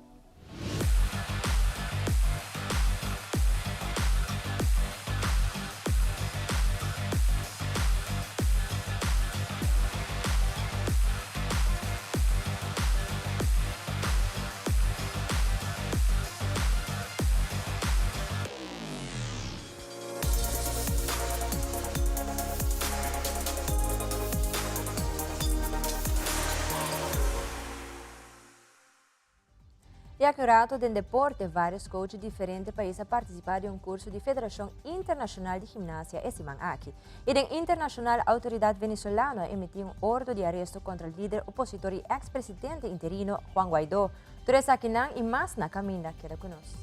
Speaker 2: E accurato del deporte, vários coaches de diferentes países participaram de curso de Federação Internacional de Gimnasia esse ano aqui. E a internacional autoridade venezuelana emitiu ordem de arresto contra o líder opositor e ex-presidente interino Juan Guaidó. Teresa Aquinán e mais na Camila queda conosco.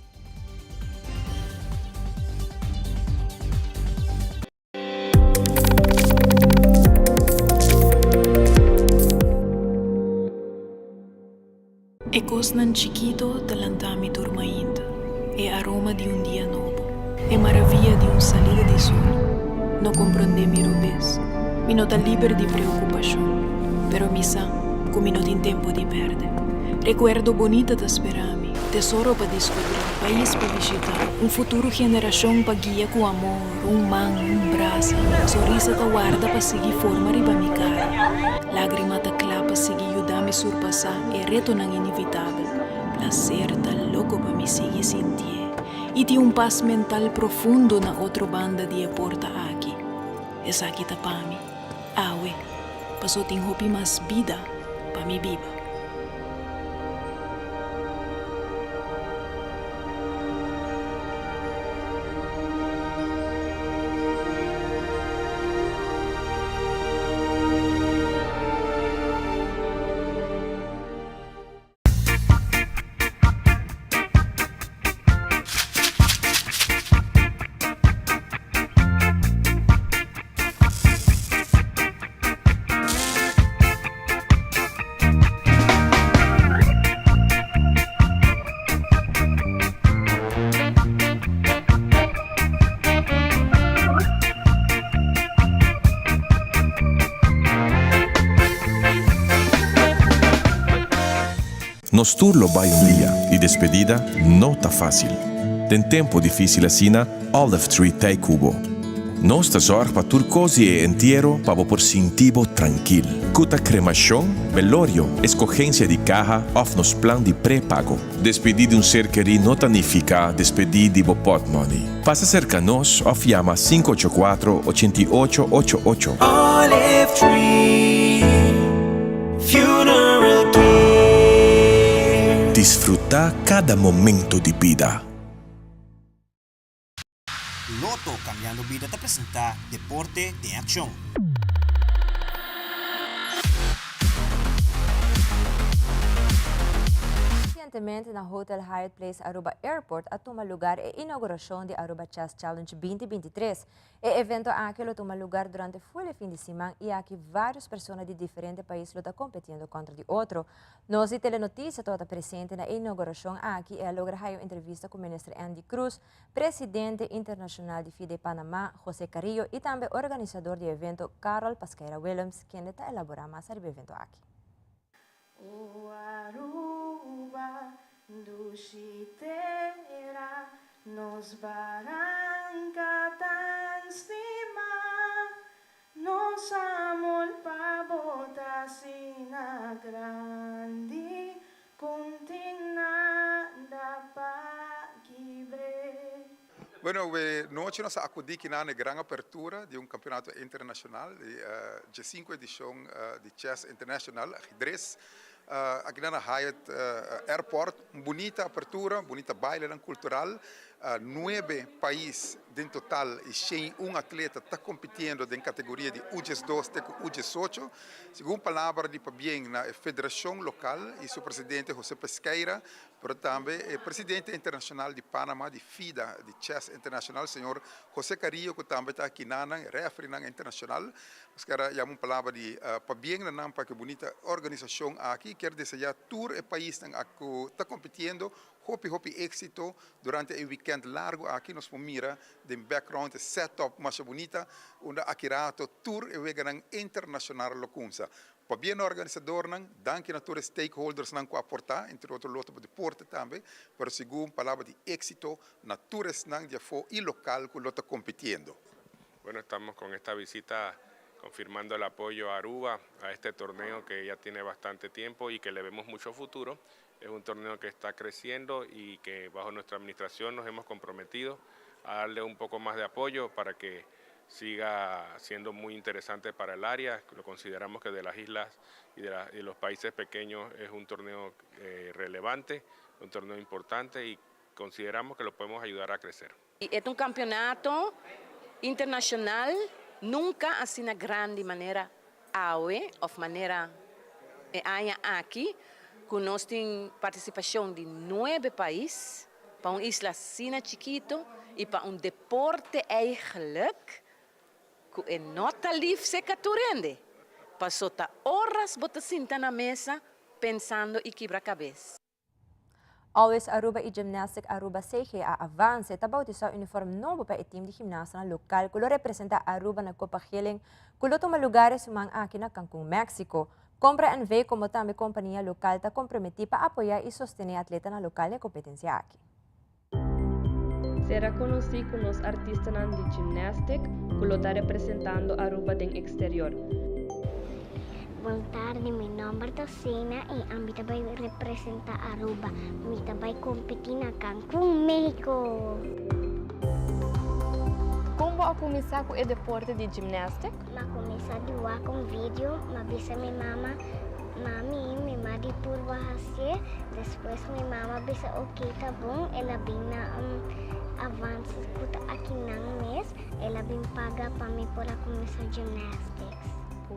Speaker 4: E cosnan chiquito talantami dormindo, e aroma de dia novo, e maravilha de salida de sol. Não compreende mi rubes, mi não tá livre de preocupação, pero mi sa, como não tem tempo de perder. Recuerdo bonita da esperami, tesoro para descobrir, país para visitar, futuro geração para guiar com amor, man, braço, sorriso ta guarda para seguir forma riba mi cara, lágrima ta clapa seguir ajudar me surpassar e reto não inevitável, placer ta louco para me seguir sentir, e de paz mental profundo na outra banda de porta aqui, essa aqui ta pa mi, awe, passou tem hopi mais vida para mi viva.
Speaker 5: Nos turlo vai dia e despedida não tá fácil. Tem tempo difícil assina Olive Tree Tay Cubo. Nostra sorte para turcosi e inteiro para por sentivo tranquilo. Cuta cremação, velorio, escogencia de caja of nos plan de pré-pago. Despedir de ser querido não significa despedir de pot money. Passa cerca nos of llama 584-8888.
Speaker 3: Olive Tree Funeral Care.
Speaker 5: Disfrutar cada momento de vida.
Speaker 6: Loto Cambiando Vida te presenta Deporte de Acción.
Speaker 2: Recentemente na Hotel Hyatt Place Aruba Airport a tomar lugar a inauguração de Aruba Chess Challenge 2023. O evento aqui lo toma lugar durante o fim de semana e aqui várias pessoas de diferentes países lo estão competindo contra de outro. Nós e Telenotícia toda presente na inauguração aqui e logra uma entrevista com o ministro Andy Cruz, presidente internacional de FIDE Panamá, José Carrillo e também organizador do evento, Carol Pasqueira Williams, quem está elaborar mais sobre o evento aqui.
Speaker 7: O Aruba, Dushitera, nos barranca tan stima, nos amor pa botas sina grandi kunting nada pagibre.
Speaker 9: Bueno, nós acudi aqui na grande apertura de campeonato internacional, de 5 edição de Chess International, ajedrez. Aqui na Hyatt Airport, bonita apertura, bonita baile cultural. 9 países em total e um atleta está competindo em categoria de U2 até U18. Segundo palavra de Pabien na Federação Local e seu presidente José Pesqueira, mas também o presidente internacional de Panamá, de FIDA, de Chess Internacional, senhor José Carillo, que também está aqui na refri internacional. Mas quero chamar uma palavra de Pabien na nampa que bonita organização aqui, quero desejar todo o país que está competindo hopi éxito durante o weekend largo aqui nos mira de background setup mais bonita onde akirato tour e weganang internacional locunsa. Para bem organizador nang danke na todos stakeholders nang ko aportar entre outro lote de porte também para segundo palavra de éxito na tours nang dia fo e local que lota compitiendo.
Speaker 10: Bueno, estamos con esta visita confirmando el apoyo a Aruba a este torneo que ya tiene bastante tiempo y que le vemos mucho futuro. Es un torneo que está creciendo y que bajo nuestra administración nos hemos comprometido a darle un poco más de apoyo para que siga siendo muy interesante para el área. Lo consideramos que de las islas y de los países pequeños es un torneo relevante, un torneo importante y consideramos que lo podemos ayudar a crecer.
Speaker 11: Es un campeonato internacional, nunca así de grande manera o manera aquí. Nós temos participação de 9 países, para uma isla assim chiquito e para um deporte eigenlijk que é nota livre se caturende. Passou horas bota cinta na mesa pensando e quebra-cabeça.
Speaker 2: Always Aruba e Gymnastic Aruba CGA avance tabaw ti sa uniforme novo pa itim di gimnasta na lokal kulo representa Aruba na Copa Healing kulo tuma lugares sumang akin na Cancún, Mexico. Compra and ve como também companhia local está comprometida para apoiar e sostener atleta na local na competência aqui.
Speaker 12: Será conhecido como os artistas de gymnastic que está representando Aruba no exterior.
Speaker 25: Boa tarde, meu nome é Sina e a mim vai representar Aruba. Mim vai competir na Cancún, México.
Speaker 12: Como a começar com o deporte de gymnastic?
Speaker 25: Ma começar a doar com vídeo, ma bisa minha mama, minha mãe por fazer, depois minha mama bisa ok, tá bom, ela vem na avanço aqui na mês, ela vem pagar para mim para começar gymnastics.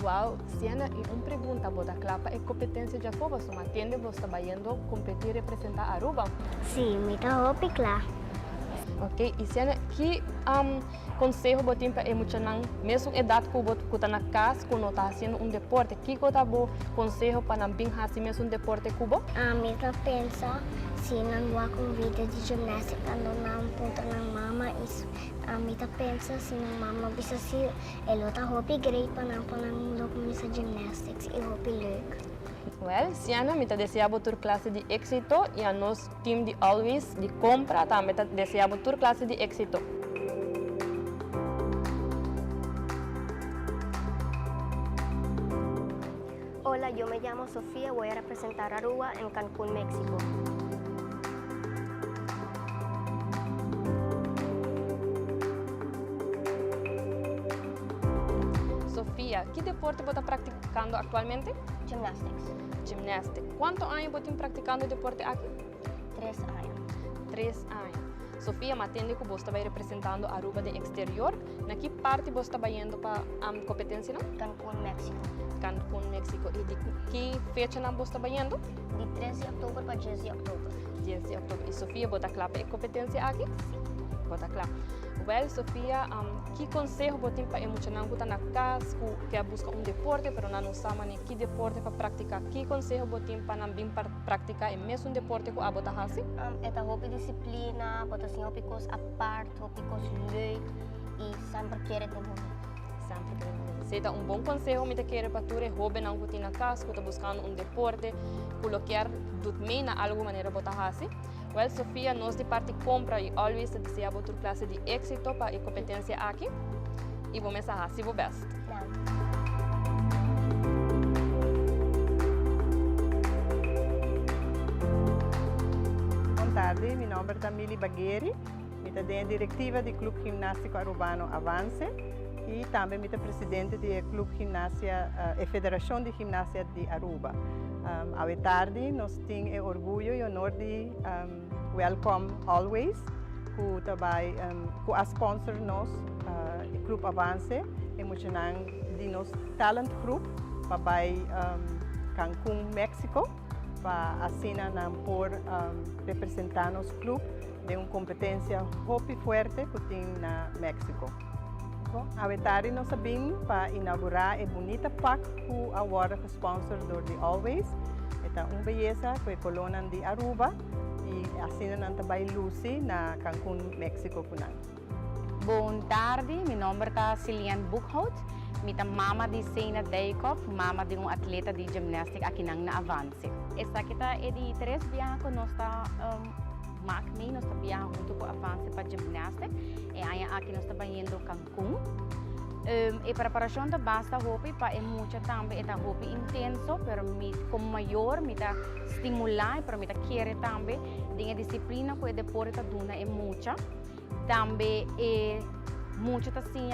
Speaker 12: Uau, Siena, e uma pergunta, boda clapa, é competência de afoba, só atende você está indo competir e representar Aruba?
Speaker 25: Sim, me dá hopi, claro.
Speaker 12: Ok, e Siena, que conselho botim para emocionar, mesmo idade que você está na casa, quando está fazendo deporte, que você dá conselho para não fazer mesmo deporte cubo?
Speaker 25: A mim pensa, se não vou com vida de ginástica, não ponta na mama, isso. A mim pensa, se não mama bisa se ela está hobby great para não começar gymnastics e hobby leuk.
Speaker 12: Well, Siana, me deseamos tur classe de éxito e a nosso time de Always de compra também deseamos tur classe de éxito.
Speaker 26: Hola, yo me llamo Sofía, voy a representar a Aruba en Cancún, México.
Speaker 12: Sofía, ¿qué deporte você está praticando actualmente?
Speaker 26: Gymnastics.
Speaker 12: Gymnastics. ¿Cuántos años você está practicando deporte aqui?
Speaker 26: 3 anos.
Speaker 12: 3 anos. Sofia, matende que você vai representando Aruba de exterior. Na que parte você está indo para a competência?
Speaker 26: Cancún, México.
Speaker 12: Cancún, México. E de que fecha você está indo?
Speaker 26: De 13 de outubro para 10 de outubro.
Speaker 12: 10 de outubro. E Sofia, você está a competência aqui?
Speaker 26: Sim.
Speaker 12: Você está Well, Sofia, que conselho você tem para emocionar você na casa, que quer buscar deporte, mas não sabe que deporte para praticar? Que conselho você tem para não vir para praticar o mesmo deporte que você faz?
Speaker 26: É hobby disciplina, você tem hobby coisas à parte, hobby coisas leuk e sempre querer ter hobby.
Speaker 12: Sempre querer hobby. Se é bom conselho, me quer para tu hobby não você na casa, você buscando deporte, colocar dormir na alguma maneira você faz? Well, Sofia, nós de parte compra e always desejamos outra classe de éxito para a competência aqui e vamos a fazer o best.
Speaker 8: tarde, mi nombre es Mili Bagheri, mi soy directiva del Club Gimnástico Arubano Avance y también mi presidente del Club Gimnasia e Federación de Gimnasia de Aruba. Hoy tarde nos tenemos orgullo y honor de welcome always, que trabalha, que a sponsor nos el Club Avance, emocionante de nos talent group para Cancún, México, para assinar por representar nos club de uma competência muito forte que tem na México. A verdade nós sabemos para inaugurar a bonita PAC que agora é sponsor de Always. É uma beleza que é colônia de Aruba e assinar também Lucy na Cancún, México.
Speaker 13: Boa tarde, meu nome é Cilian Buchhout. Minha mama de Seina Deikov, mama de atleta de ginástica aqui na Avance. Esta aqui é de 3 viagens que nós MACMI, nós estamos viajando junto com a Avance para ginástica. E aí aqui nós estamos indo a Cancún. E a preparação da basta roupa é muito também, é roupa intenso, mas como maior, me dá estimular, para me querer também, a disciplina que o deporte duna é muita. Também é muito assim,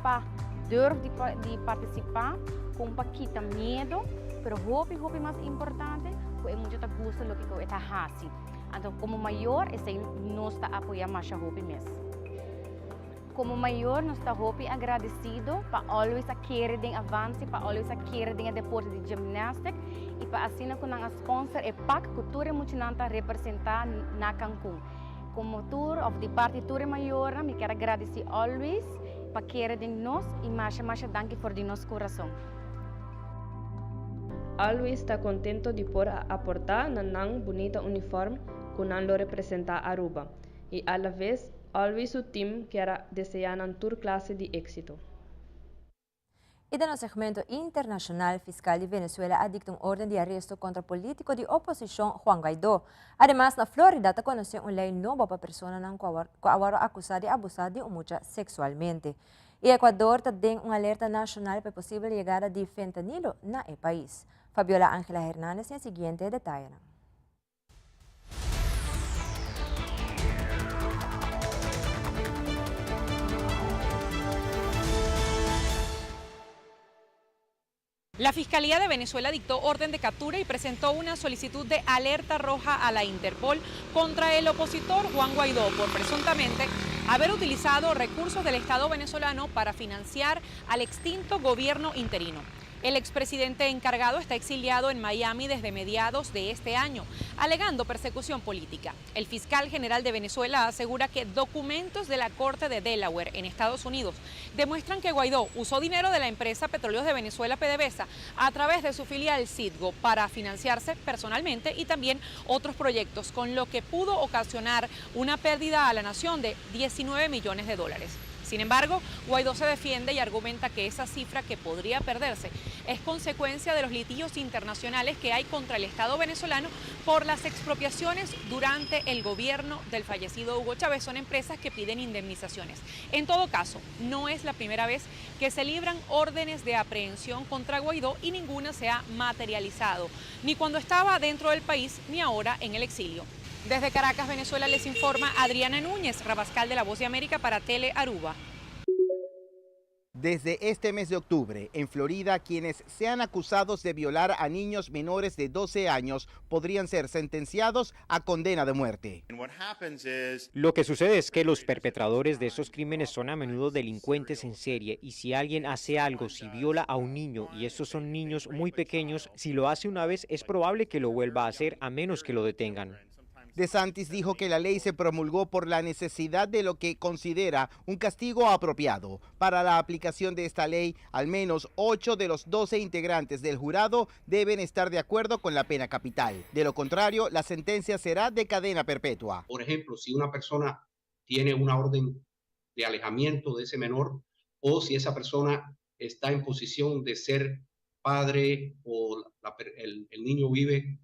Speaker 13: para durf de participar, com para quitar medo, mas roupa mais importante, que é muito gosto do que está fazendo. Então, como maior, nós está apoiando mais a roupa mesmo. Como maior, nós está agradecido para always querer de avance, para always querer de deporte de ginástica e para assim com a sponsor e PAC que tudo muito nanta representar na Cancún. Como tour of the parte tour maior, me quero agradecer always para querer de nós e mais danke por de nosso coração.
Speaker 14: Always está contento de por aportar na nang bonita uniforme que nan lo representa Aruba e a la vez Always o team quer desejar uma tour classe de éxito.
Speaker 2: E no segmento internacional, fiscal de Venezuela ha dictado una orden de arresto contra el político de oposición Juan Guaidó. Además, en Florida se conoció una ley nueva para personas que ahora acusadas de abusar de mujer sexualmente. Y Ecuador también una alerta nacional para posible llegada de fentanilo en el país. Fabiola Ángela Hernández en el siguiente detalle.
Speaker 15: La Fiscalía de Venezuela dictó orden de captura y presentó una solicitud de alerta roja a la Interpol contra el opositor Juan Guaidó por presuntamente haber utilizado recursos del Estado venezolano para financiar al extinto gobierno interino. El expresidente encargado está exiliado en Miami desde mediados de este año, alegando persecución política. El fiscal general de Venezuela asegura que documentos de la Corte de Delaware en Estados Unidos demuestran que Guaidó usó dinero de la empresa Petróleos de Venezuela, PDVSA, a través de su filial Citgo para financiarse personalmente y también otros proyectos, con lo que pudo ocasionar una pérdida a la nación de 19 millones de dólares. Sin embargo, Guaidó se defiende y argumenta que esa cifra que podría perderse es consecuencia de los litigios internacionales que hay contra el Estado venezolano por las expropiaciones durante el gobierno del fallecido Hugo Chávez. Son empresas que piden indemnizaciones. En todo caso, no es la primera vez que se libran órdenes de aprehensión contra Guaidó y ninguna se ha materializado, ni cuando estaba dentro del país ni ahora en el exilio. Desde Caracas, Venezuela, les informa Adriana Núñez, Rabascal de La Voz de América para Tele Aruba.
Speaker 16: Desde este mes de octubre, en Florida, quienes sean acusados de violar a niños menores de 12 años podrían ser sentenciados a condena de muerte.
Speaker 17: Lo que sucede es que los perpetradores de esos crímenes son a menudo delincuentes en serie y si alguien hace algo, si viola a un niño y estos son niños muy pequeños, si lo hace una vez es probable que lo vuelva a hacer a menos que lo detengan.
Speaker 16: DeSantis dijo que la ley se promulgó por la necesidad de lo que considera un castigo apropiado. Para la aplicación de esta ley, al menos 8 de los 12 integrantes del jurado deben estar de acuerdo con la pena capital. De lo contrario, la sentencia será de cadena perpetua.
Speaker 27: Por ejemplo, si una persona tiene una orden de alejamiento de ese menor o si esa persona está en posición de ser padre o el niño vive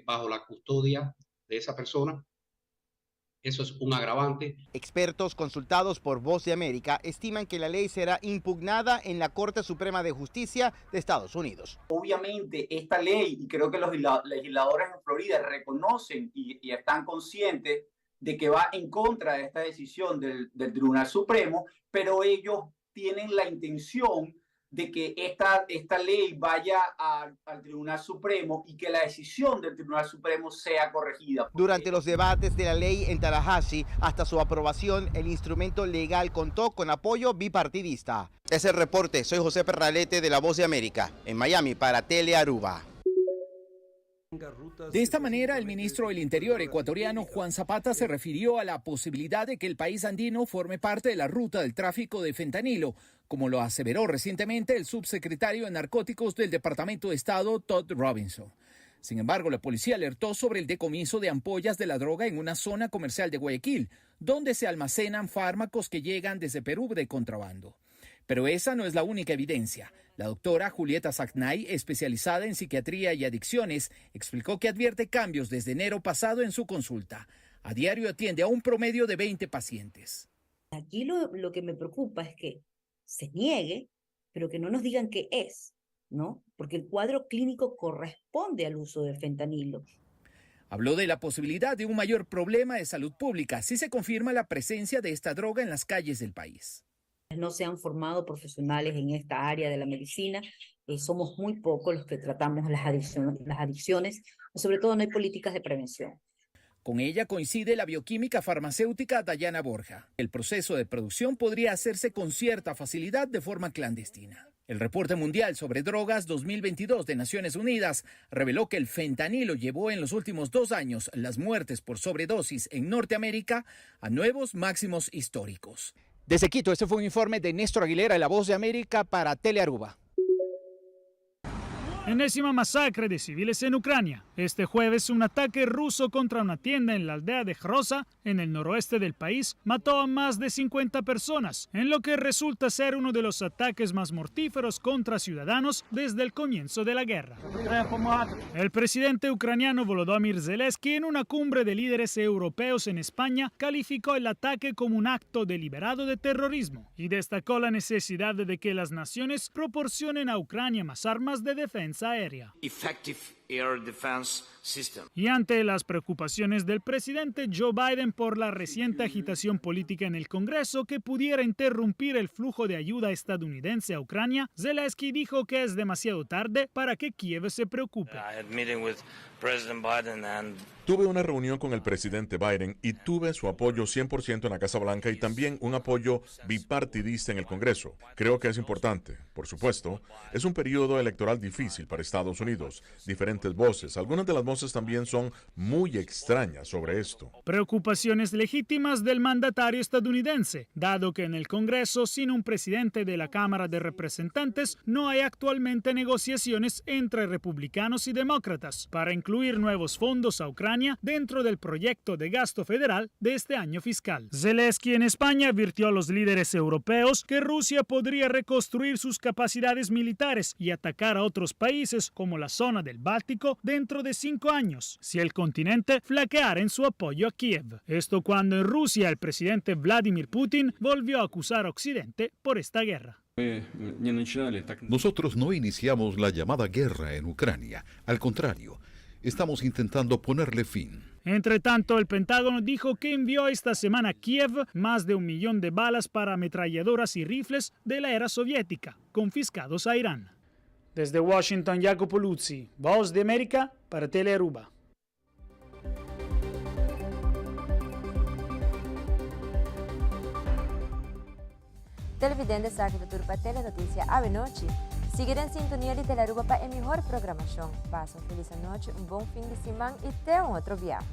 Speaker 27: bajo la custodia de esa persona, Eso es un agravante.
Speaker 16: Expertos consultados por Voz de América estiman que la ley será impugnada en la Corte Suprema de Justicia de Estados Unidos.
Speaker 18: Obviamente esta ley, y creo que los legisladores en Florida reconocen y están conscientes de que va en contra de esta decisión del Tribunal Supremo, pero ellos tienen la intención de que esta ley vaya al Tribunal Supremo y que la decisión del Tribunal Supremo sea corregida.
Speaker 16: Durante los debates de la ley en Tallahassee, hasta su aprobación, el instrumento legal contó con apoyo bipartidista. Es el reporte. Soy José Perralete de La Voz de América, en Miami para Telearuba.
Speaker 19: De esta manera, el ministro del Interior ecuatoriano Juan Zapata se refirió a la posibilidad de que el país andino forme parte de la ruta del tráfico de fentanilo, como lo aseveró recientemente el subsecretario de Narcóticos del Departamento de Estado, Todd Robinson. Sin embargo, la policía alertó sobre el decomiso de ampollas de la droga en una zona comercial de Guayaquil, donde se almacenan fármacos que llegan desde Perú de contrabando. Pero esa no es la única evidencia. La doctora Julieta Sacnay, especializada en psiquiatría y adicciones, explicó que advierte cambios desde enero pasado en su consulta. A diario atiende a un promedio de 20 pacientes.
Speaker 20: Aquí lo que me preocupa es que se niegue, pero que no nos digan qué es, ¿no? Porque el cuadro clínico corresponde al uso del fentanilo.
Speaker 19: Habló de la posibilidad de un mayor problema de salud pública si se confirma la presencia de esta droga en las calles del país.
Speaker 20: No se han formado profesionales en esta área de la medicina, somos muy pocos los que tratamos las adicciones, sobre todo no hay políticas de prevención.
Speaker 19: Con ella coincide la bioquímica farmacéutica Dayana Borja. El proceso de producción podría hacerse con cierta facilidad de forma clandestina. El reporte mundial sobre drogas 2022 de Naciones Unidas reveló que el fentanilo llevó en los últimos 2 años las muertes por sobredosis en Norteamérica a nuevos máximos históricos. Desde Quito, este fue un informe de Néstor Aguilera de La Voz de América para Telearuba.
Speaker 21: Enésima masacre de civiles en Ucrania. Este jueves, un ataque ruso contra una tienda en la aldea de Hroza, en el noroeste del país, mató a más de 50 personas, en lo que resulta ser uno de los ataques más mortíferos contra ciudadanos desde el comienzo de la guerra. El presidente ucraniano Volodymyr Zelensky, en una cumbre de líderes europeos en España, calificó el ataque como un acto deliberado de terrorismo y destacó la necesidad de que las naciones proporcionen a Ucrania más armas de defensa aérea. Y ante las preocupaciones del presidente Joe Biden por la reciente agitación política en el Congreso que pudiera interrumpir el flujo de ayuda estadounidense a Ucrania, Zelensky dijo que es demasiado tarde para que Kiev se preocupe.
Speaker 22: Tuve una reunión con el presidente Biden y tuve su apoyo 100% en la Casa Blanca y también un apoyo bipartidista en el Congreso. Creo que es importante. Por supuesto, es un periodo electoral difícil para Estados Unidos. Diferentes voces. Algunas de las voces también son muy extrañas sobre esto.
Speaker 21: Preocupaciones legítimas del mandatario estadounidense, dado que en el Congreso, sin un presidente de la Cámara de Representantes, no hay actualmente negociaciones entre republicanos y demócratas para incluir nuevos fondos a Ucrania dentro del proyecto de gasto federal de este año fiscal. Zelensky en España advirtió a los líderes europeos que Rusia podría reconstruir sus capacidades militares y atacar a otros países como la zona del Báltico dentro de 5 años, si el continente flaqueara en su apoyo a Kiev. Esto cuando en Rusia el presidente Vladimir Putin volvió a acusar a Occidente por esta guerra.
Speaker 23: Nosotros no iniciamos la llamada guerra en Ucrania. Al contrario, estamos intentando ponerle fin.
Speaker 21: Entre tanto, el Pentágono dijo que envió esta semana a Kiev más de 1 millón de balas para ametralladoras y rifles de la era soviética, confiscados a Irán. Desde Washington, Jacopo Luzzi, Voz de América para Telearuba.
Speaker 2: Televidentes aqui do Turpa Telenotícia Ave Noite. Seguir em sintonia de Telearuba para a melhor programação. Passa uma feliz noite, um bom fim de semana e até um outro viagem.